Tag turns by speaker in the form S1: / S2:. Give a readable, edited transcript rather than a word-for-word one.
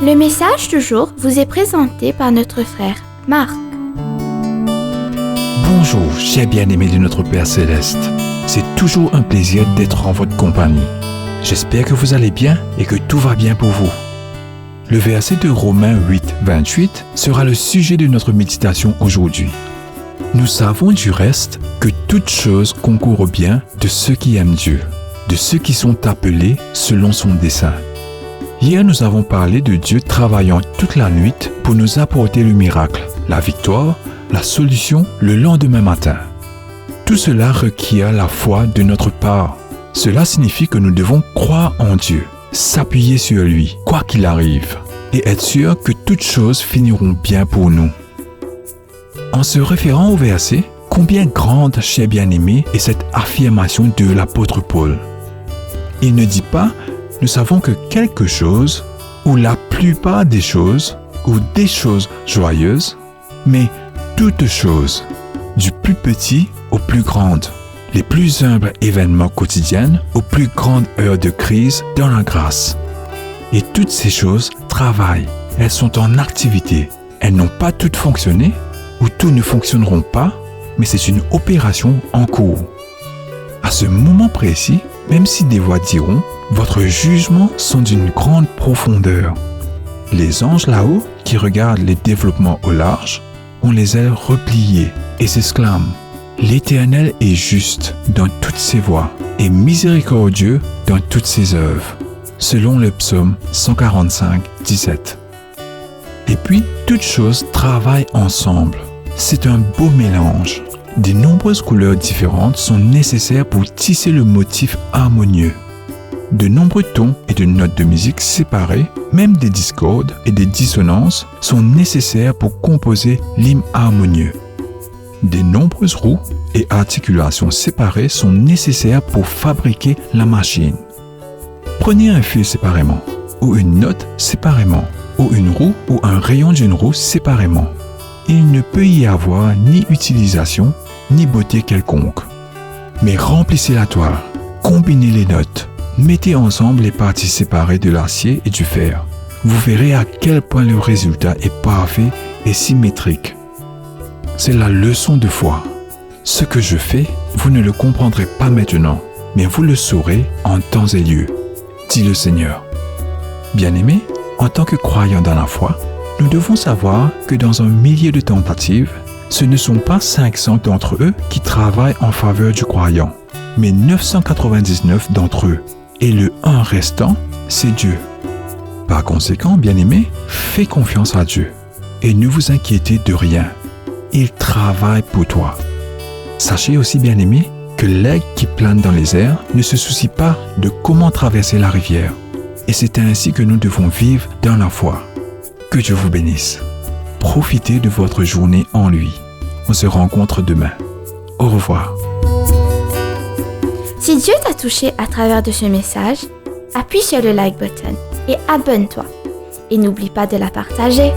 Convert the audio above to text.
S1: Le message du jour vous est présenté par notre frère Marc.
S2: Bonjour, chers bien-aimés de notre Père Céleste. C'est toujours un plaisir d'être en votre compagnie. J'espère que vous allez bien et que tout va bien pour vous. Le verset de Romains 8, 28 sera le sujet de notre méditation aujourd'hui. Nous savons du reste que toutes choses concourent au bien de ceux qui aiment Dieu, de ceux qui sont appelés selon son dessein. Hier, nous avons parlé de Dieu travaillant toute la nuit pour nous apporter le miracle, la victoire, la solution le lendemain matin. Tout cela requiert la foi de notre part. Cela signifie que nous devons croire en Dieu, s'appuyer sur lui, quoi qu'il arrive, et être sûr que toutes choses finiront bien pour nous. En se référant au verset, combien grande, chers bien-aimés, est cette affirmation de l'apôtre Paul. Il ne dit pas « nous savons que quelque chose, ou la plupart des choses, ou des choses joyeuses, mais toutes choses, du plus petit au plus grand, les plus humbles événements quotidiens aux plus grandes heures de crise dans la grâce. Et toutes ces choses travaillent, elles sont en activité, elles n'ont pas toutes fonctionné, ou tout ne fonctionneront pas, mais c'est une opération en cours. À ce moment précis, même si des voix diront « votre jugement sont d'une grande profondeur », les anges là-haut qui regardent les développements au large ont les ailes repliées et s'exclament « l'Éternel est juste dans toutes ses voies et miséricordieux dans toutes ses œuvres », selon le psaume 145, 17. Et puis, toutes choses travaillent ensemble. C'est un beau mélange. De nombreuses couleurs différentes sont nécessaires pour tisser le motif harmonieux. De nombreux tons et de notes de musique séparées, même des discordes et des dissonances, sont nécessaires pour composer l'hymne harmonieux. De nombreuses roues et articulations séparées sont nécessaires pour fabriquer la machine. Prenez un fil séparément, ou une note séparément, ou une roue ou un rayon d'une roue séparément. Il ne peut y avoir ni utilisation, ni beauté quelconque. Mais remplissez la toile, combinez les notes, mettez ensemble les parties séparées de l'acier et du fer. Vous verrez à quel point le résultat est parfait et symétrique. C'est la leçon de foi. Ce que je fais, vous ne le comprendrez pas maintenant, mais vous le saurez en temps et lieu, dit le Seigneur. Bien-aimés, en tant que croyants dans la foi, nous devons savoir que dans un millier de tentatives, ce ne sont pas 500 d'entre eux qui travaillent en faveur du croyant, mais 999 d'entre eux. Et le 1 restant, c'est Dieu. Par conséquent, bien-aimés, fais confiance à Dieu et ne vous inquiétez de rien. Il travaille pour toi. Sachez aussi, bien-aimés, que l'aigle qui plane dans les airs ne se soucie pas de comment traverser la rivière. Et c'est ainsi que nous devons vivre dans la foi. Que Dieu vous bénisse. Profitez de votre journée en lui. On se rencontre demain. Au revoir.
S1: Si Dieu t'a touché à travers de ce message, appuie sur le like button et abonne-toi. Et n'oublie pas de la partager.